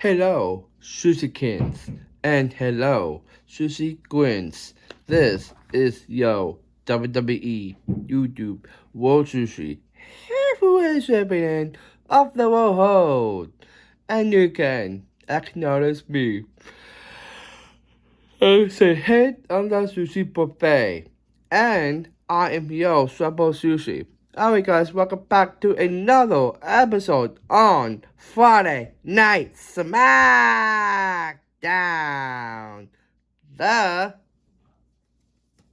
Hello, Sushikins, and hello, Sushi Gwins. This is Yo WWE YouTube World Sushi Heavyweight Champion of the world, and you can acknowledge me. Say hit on the sushi buffet, and I am Yo Trouble Sushi. Alright guys, welcome back to another episode on Friday Night Smackdown.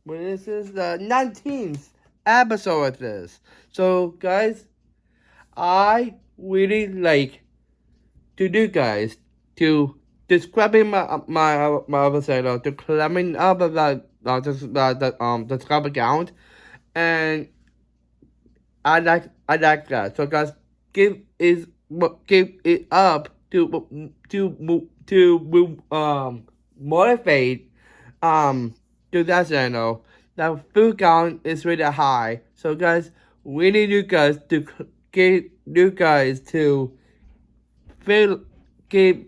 This is the 19th episode of this. So guys, I really like to do guys to describing my episode to climbing up the subscriber count, and I like that. So guys, give it up to motivate to that channel. The food count is really high. So guys, we need you guys to get you guys to get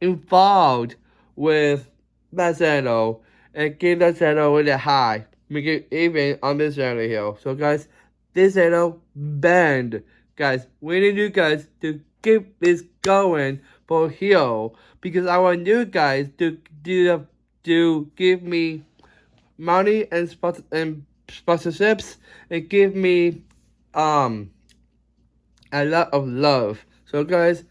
involved with that channel and get that channel really high. Make it even on this channel here. So guys, this channel banned. Guys, we need you guys to keep this going for here because I want you guys to give me money and sponsorships and give me a lot of love. So guys,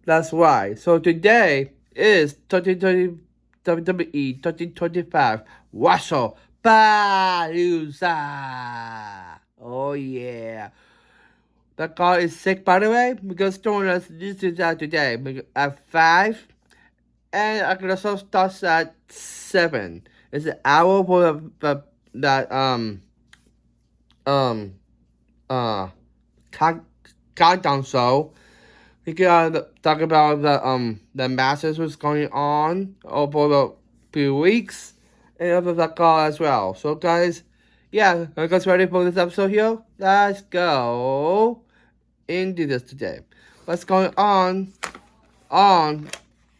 that's why. So today is 2020 WWE 2025 Wrestle Palooza. Oh yeah. The guy is sick, by the way, because join us this is today at 5, and I can also start at 7. It's an hour for that countdown show. We can talk about the matches was going on over the few weeks and other that call as well. So guys, yeah, are you guys ready for this episode here? Let's go into this today. What's going on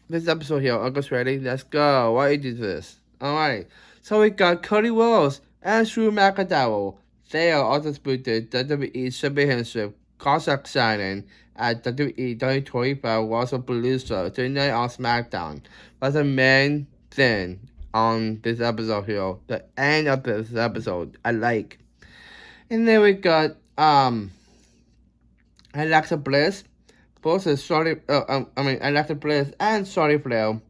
this episode here? Are you guys ready? Let's go. Why is this? Alright. So we got Cody Rhodes and Drew McIntyre. They are also disputed WWE Championship contract signing at WWE 2025 Wrestle Palooza tonight on Smackdown. That's the main thing on this episode here. The end of this episode, I like. And then we got Alexa Bliss versus Alexa Bliss and Shorty Flair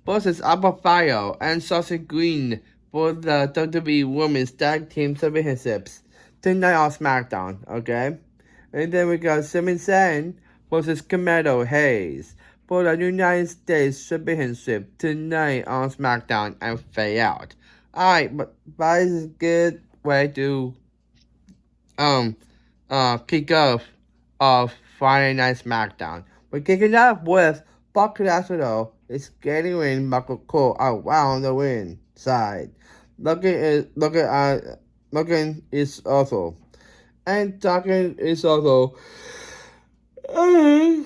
versus Alpha Fire and Saucy Green for the WWE Women's Tag Team Championships tonight on SmackDown, okay? And then we got Sami Zayn versus Carmelo Hayes for the United States Championship tonight on SmackDown and fade out. Alright, but that is a good way to kick off of Friday Night SmackDown. We're kicking off with Brock Lesnar is getting in Michael Cole around the win side. Looking is also. And talking is also. And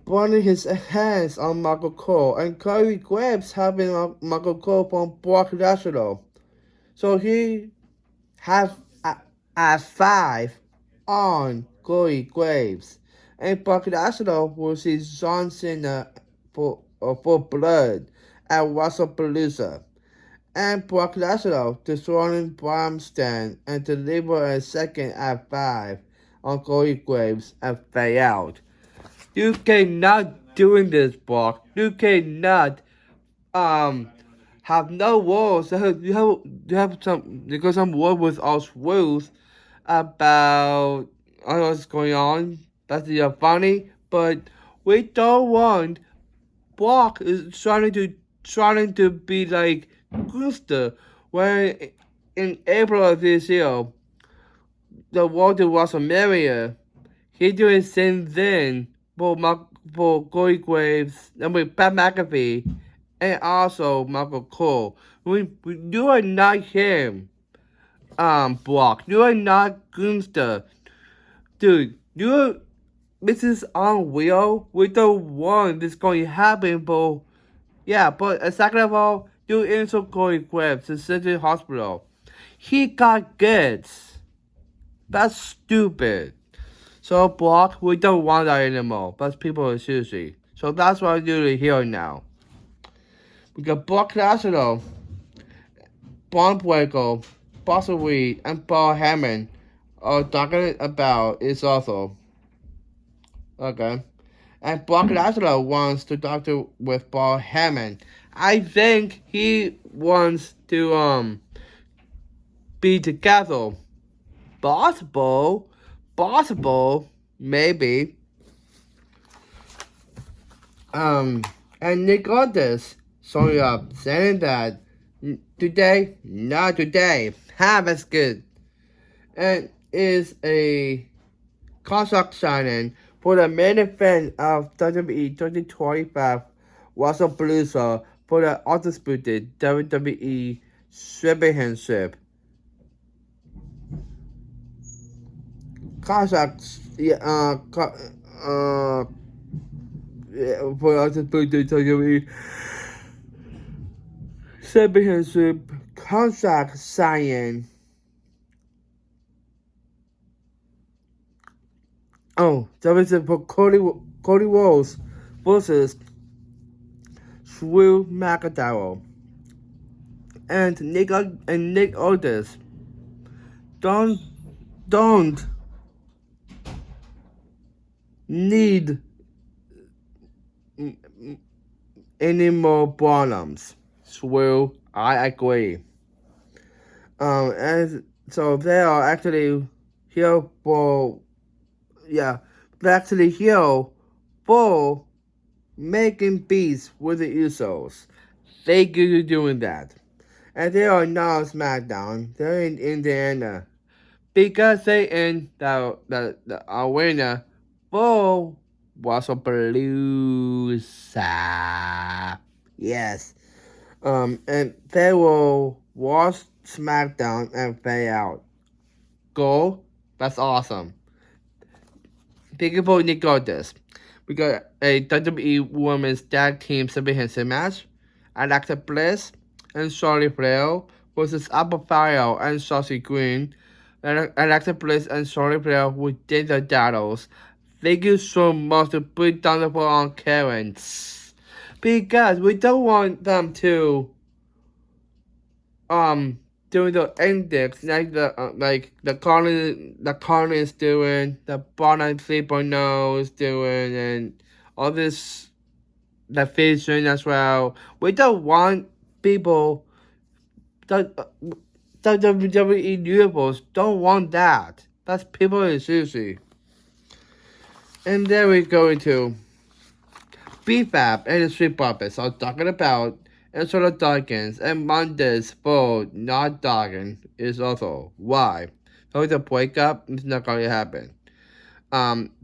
pointing his hands on Michael Cole, and Corey Graves having Michael Cole from Brock Lesnar. So he have a 5 on Corey Graves, and Brock Lesnar will see John Cena for blood at WrestlePalooza, and Brock Lesnar destroying Bramstein and deliver a second at 5 on Corey Graves and fade out. You cannot doing this, Brock. You cannot have no words. You have some word with us rules about what's going on. That's funny, but we don't want Brock is trying to be like Gusta, where in April of this year, the world was America. He doing the same thing for Corey Graves and with Pat McAfee and also Michael Cole. You are not him, Brock. You are not Gusta. Dude, this is unreal. We don't want this going to happen, but yeah, but second of all, you insult Corey Krebs to Central Hospital. He got goods. That's stupid. So block, we don't want that anymore. That's people are seriously. So that's what I'm doing here now. We got Brock National, Bon Breaker, Bossa Weed, and Paul Hammond are talking about is also. Okay. And Brock Lesnar wants to talk with Paul Hammond. I think he wants to be together. Possible, maybe. And Nick Aldis showing up saying that today, not today, half as good, and is a contract signing for the main event of WWE 2025 Wrestlepalooza for the undisputed WWE Championship. Contract, for undisputed WWE Championship contract signing. Oh, that was it for Cody Rhodes versus Drew McIntyre and Nick Aldis. Don't need any more problems. Drew, I agree. And so they are actually here for they're actually here for making peace with the Usos. Thank you for doing that. And they are not on Smackdown. They're in Indiana. Because they in the arena for Wrestlepalooza. Yes. And they will watch SmackDown and fade out. Go. That's awesome. Thank you for Nick Aldis. We got a WWE Women's Tag Team Championship match. Alexa Bliss and Charlotte Flair versus Apple Fire and Saucy Green. Alexa Bliss and Charlotte Flair within the titles. Thank you so much to put down the ball on Karens. Because we don't want them to doing the index like the Colin is doing, the Bottom 3.0 is doing, and all this the vision as well. We don't want people that the WWE universe don't want that. That's people is easy. And there we go into BFAB and the Street Puppets are talking about and sort of Dawkins and Mondays for not Dawkins is also why. So the breakup is not going to happen.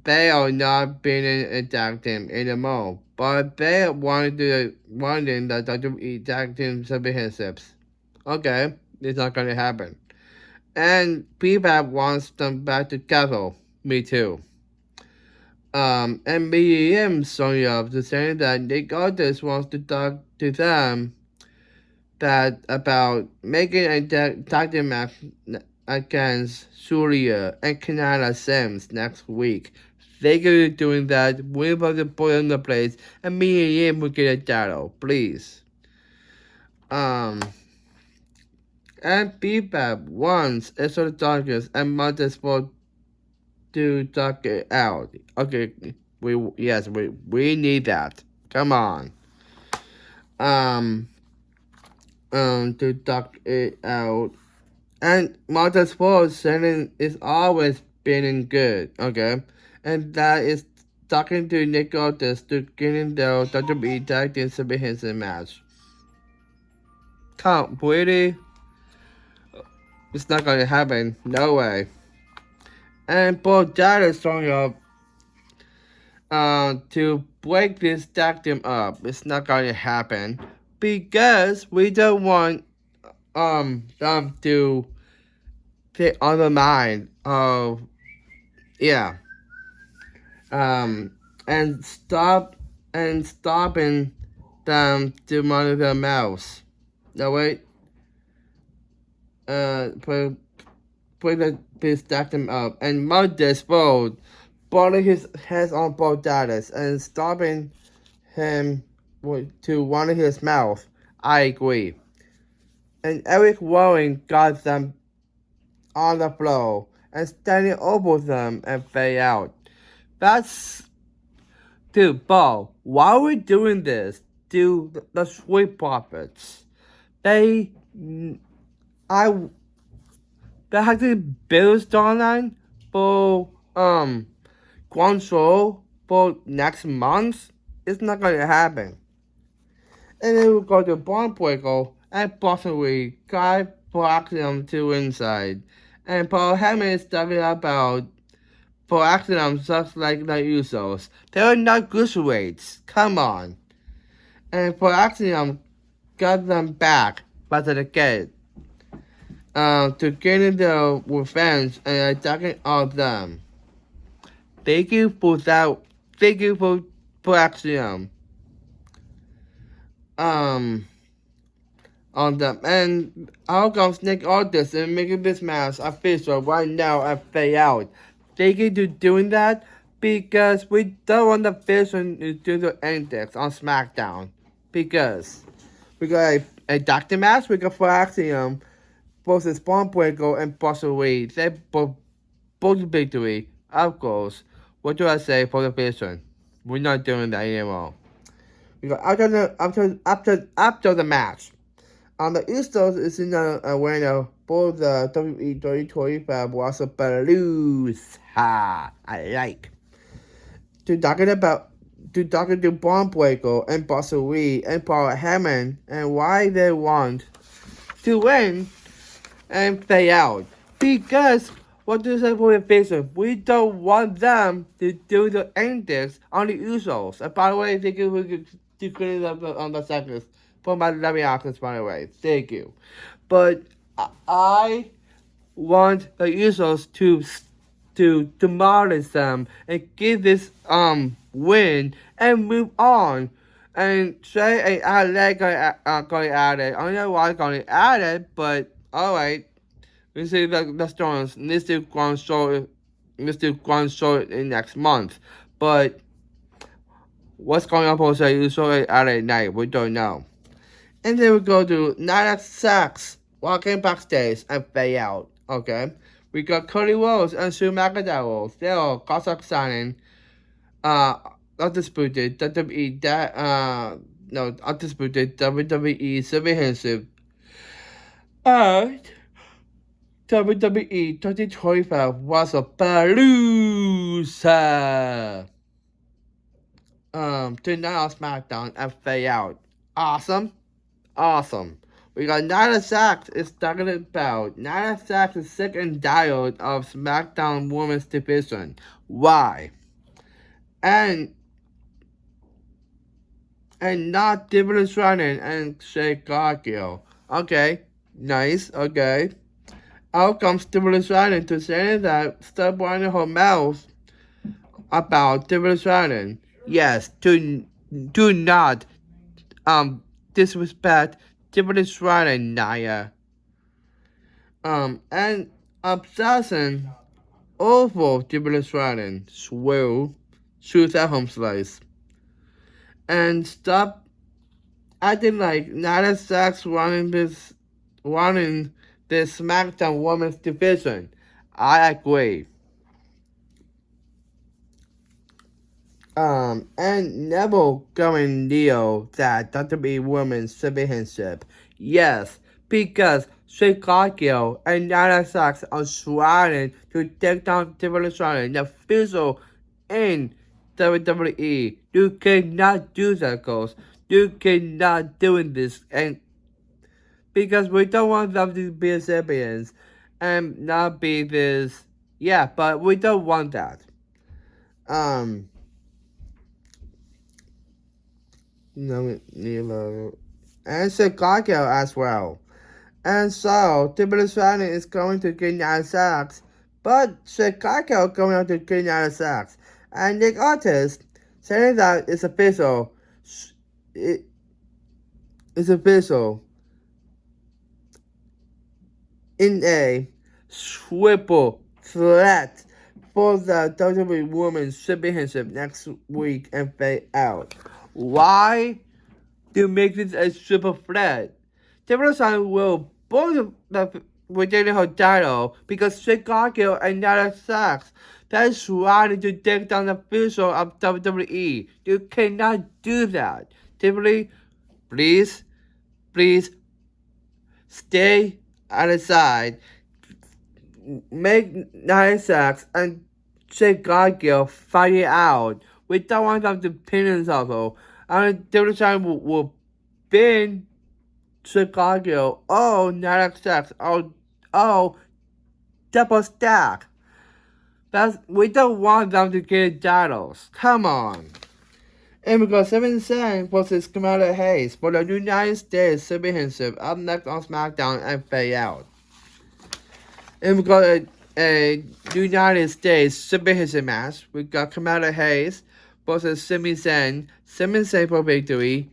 They are not being a tag team anymore, but they wanting the WWE tag team championships. Okay, it's not going to happen. And BFAB wants them back together. Me too. And BEM showing up to say that Nick Aldis wants to talk to them that about making a tag team match against Surya and Canada Sims next week. They could be doing that. We're about to put in the place, and me and him will get a title, please. And BFAB wants Extra Darkness and Motorsport to talk it out. Okay, we need that. Come on. To talk it out. And Motorsport selling is always been good, okay? And that is talking to Nick Aldis to getting the WWE Tag Team Championship match. Come, really? It's not gonna happen. No way. And Paul Dallas showing up to break this tag team up. It's not gonna happen because we don't want them to get on the mind of and stopping them to monitor the mouse. That way, please stack them up and mount this board, putting his hands on both daughters and stopping him to one of his mouth. I agree. And Eric Warren got them on the floor and standing over them and fade out. That's dude, Bo. Why are we doing this? To the Sweet Profits. They have to build storyline for Guangzhou for next month. It's not gonna happen. And then we go to Barnbreaker and possibly Guy blocks them to inside. And Paul Hammond is talking about for accidents just like the Usos. They're not graduates. Come on. And for accident got them back by the gate. To getting their revenge and attacking all of them. Thank you for that. Thank you for accident. On them. And how comes Nick Artist and making this match official right now and fade out? Thank you to doing that because we don't want the vision to do the antics on Smackdown. Because we got a doctor match, we got for Axiom versus Barnbreaker and Buster Reed. They both victory. Of course. What do I say for the vision? We're not doing that anymore. We got after the match. The Usos is in the arena for the WWE 2025 Wrestle Blues. Ha! I like. To talking to Barnbreaker and Buster Reed and Paul Hammond and why they want to win and fade out. Because what do you say for the vision? We don't want them to do the antics on the Usos. And by the way, thank you for cleaning up on the seconds for my loving accents, by the way. Thank you. But I want the Usos to demolish them and give this win and move on. And say I like going at it. I don't know why I'm going at it, but alright. We see the storms. Let's do Guangzhou in next month. But what's going on for say Uso at night? We don't know. And then we go to Nia Jax walking backstage and fade out. Okay. We got Cody Rhodes and Sue McIntyre. They are contract signing. Undisputed WWE undisputed WWE Championship. And WWE 2025 was a Palooza. Tonight on Smackdown and fade out. Awesome. We got Nia Jax is talking about Nia Jax is sick and tired of SmackDown Women's Division. Why? And not Dividend Running and Shay Gargill. Okay, nice, okay. Out comes Dividend Running to say that stop running her mouth about Dividend Running. Yes, do not disrespect Dividend Running, Nia. And obsessing over Dividend Running. Swell. Shoot at home slice. And stop acting like Nia Jax running this SmackDown Women's Division. I agree. And Neville going Leo that WWE Women's Championship. Yes, because Chicago and Nia Jax are trying to take down Dividend Running, the official in WWE. You cannot do that, girls. You cannot do this, and because we don't want them to be champions and not be this. Yeah, but we don't want that. And Chicago as well. And so Dividend Running is going to get Nia Jax, but Chicago going to get Nia Jax. And Nick Artist saying that it's official. It is official in a triple threat for the WWE Women's Championship next week and fade out. Why do make this a triple threat? WWE will both retain her title because Chicago and Nia Jax that is trying to take down the future of WWE. You cannot do that. WWE, please stay on the side. Make Nia Jax and Chicago fight it out. We don't want them to pin themselves. And WWE will pin Chicago. Oh, Nia Jax. Oh, double stack. We don't want them to get titles. Come on. And we got 7 Cent versus Kamala Hayes for the United States Championship up next on Smackdown and fade out. And we got a United States Championship match. We got Kamala Hayes versus Sami Zayn. Sami Zayn for victory.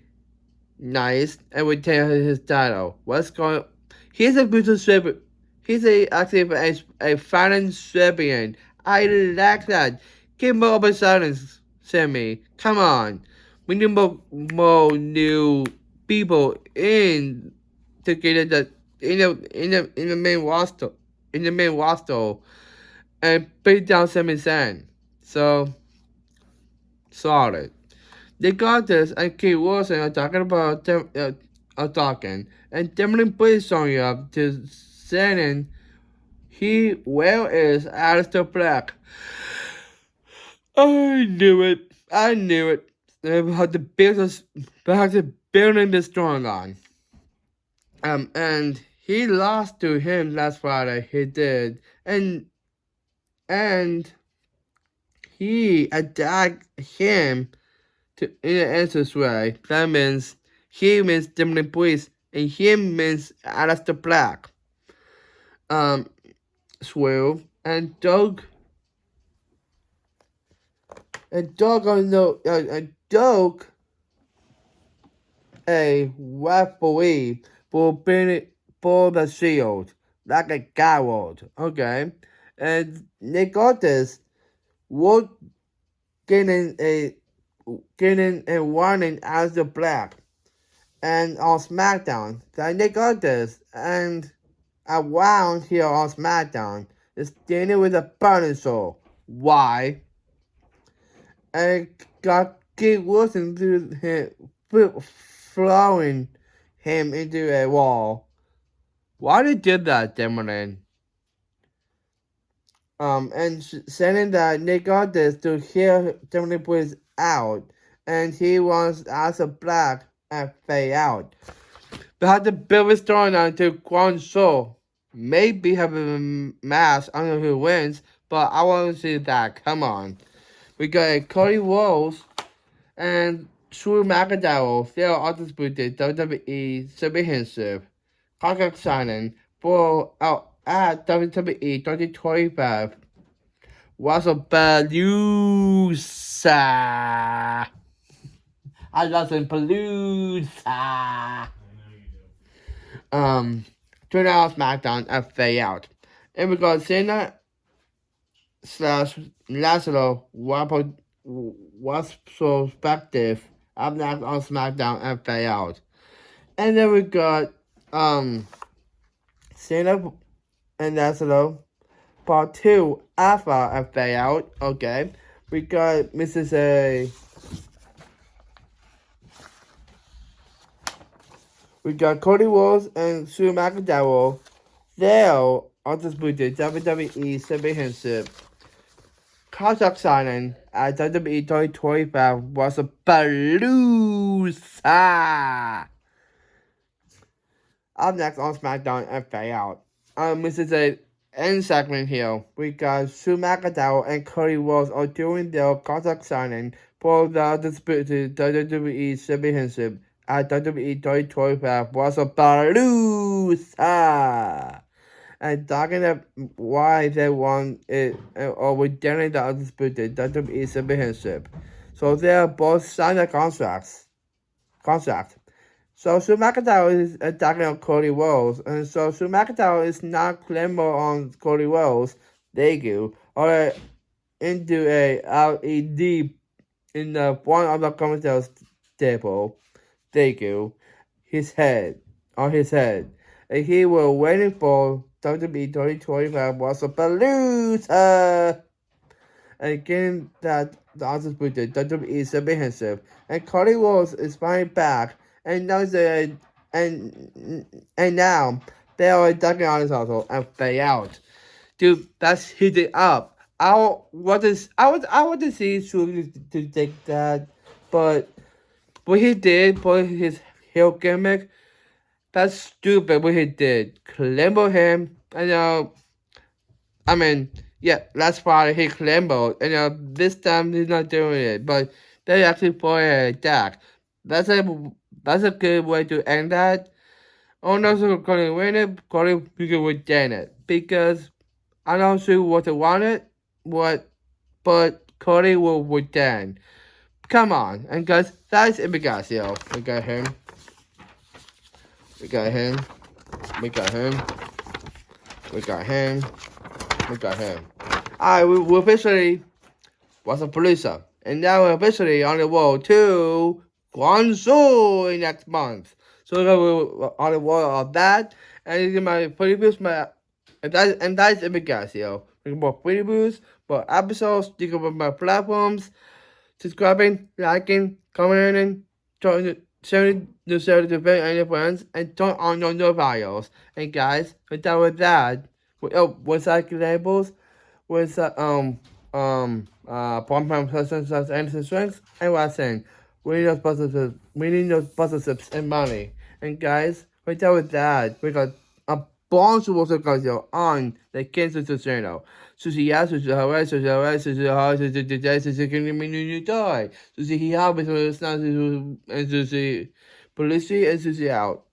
Nice. And we take his title. What's going? He's a brutal champion. He's actually a fighting champion. I like that. Give more open silence, Sammy. Come on. We need more new people in to get the in the main roster and beat down Sami Zayn. So solid. They got this, and Kate Wilson are talking about and Demon Priest showing up to saying where is Aleister Black? I knew it. They had to build building this storyline. And he lost to him last Friday. He did, and he attacked him in an answers way. That means he means Demon Priest, and him means Aleister Black. Swill and Doug a referee for the Shield like a coward. Okay, and they got this. What getting a warning as the Black, and on SmackDown, then they got this, and around here on SmackDown is dealing with a burning soul. Why? And got Kate Wilson through him, throwing him into a wall. Why they did that, Demon? And saying that they got this to hear Demon Priest out, and he wants Asa Black and fade out. But had to build a storyline to Grand Show. Maybe having a match, I don't know who wins, but I want to see that. Come on. We got Cody Rhodes and Drew McIntyre. They are all disputed WWE Championship contract signing for at WWE 2025. Was a Palooza. I lost in Palooza. Turn out SmackDown and fade out. And we got Cena / Laszlo was perspective up next on SmackDown and fade out. And then we got Cena and Laszlo part 2 Alpha and fade out. Okay. We got Mrs. A. We got Cody Rhodes and Drew McIntyre. They are disputed WWE Championship contract signing at WWE 2025 was a Palooza. Up next on SmackDown and fade out. This is a end segment here. We got Drew McIntyre and Cody Rhodes are doing their contract signing for the disputed WWE Championship at WWE 2025 was a Palooza. and talking about why they want it or returning the undisputed WWE Championship. So they are both signed a contract. So Smackdown is attacking on Cody Rhodes, and so Smackdown is not claiming on Cody Rhodes. They do, or into a LED in the front of the commentary table. They do, on his head, and he was waiting for WWE 2025 was a Palooza. And getting that the undisputed WWE Championship, and Cody Rhodes is finally back, and now they and now they are attacking on his hustle and fade out. Dude, that's heating up. I want to see Shuli to take that, but what he did for his heel gimmick, that's stupid. What he did, clamber him, and I mean, yeah, last Friday he clambered, and this time he's not doing it, but they actually for a attack. That's a good way to end that. Oh no, so Cody win it, Cody you can retain it because I'm not sure what they wanted, but Cody will retain. Come on, and guys, that's Ibigasio. We got him. We got him. We got him. We got him. We got him. Alright, we officially was a producer, and now we're officially on the road to Guangzhou next month. So we're on the road of that, and it's my previews, and that's Ibigasio. We can more previews, more episodes, you can put my platforms, subscribing, liking, commenting, sharing the show to your friends, and turn on your notifications. And guys, with that, what's like labels, with pom-pom persons such Anderson strengths, and what I'm saying, we need those sponsorships and money. And guys, with that, we got a bunch of also guys on the Kansas channel. Susie ya, Susie Hawaii, Susie Hawaii, Susie Hawaii, Susie today, Susie can me new toy. Susie he have it, so it's not Susie and Susie Police and Susie out.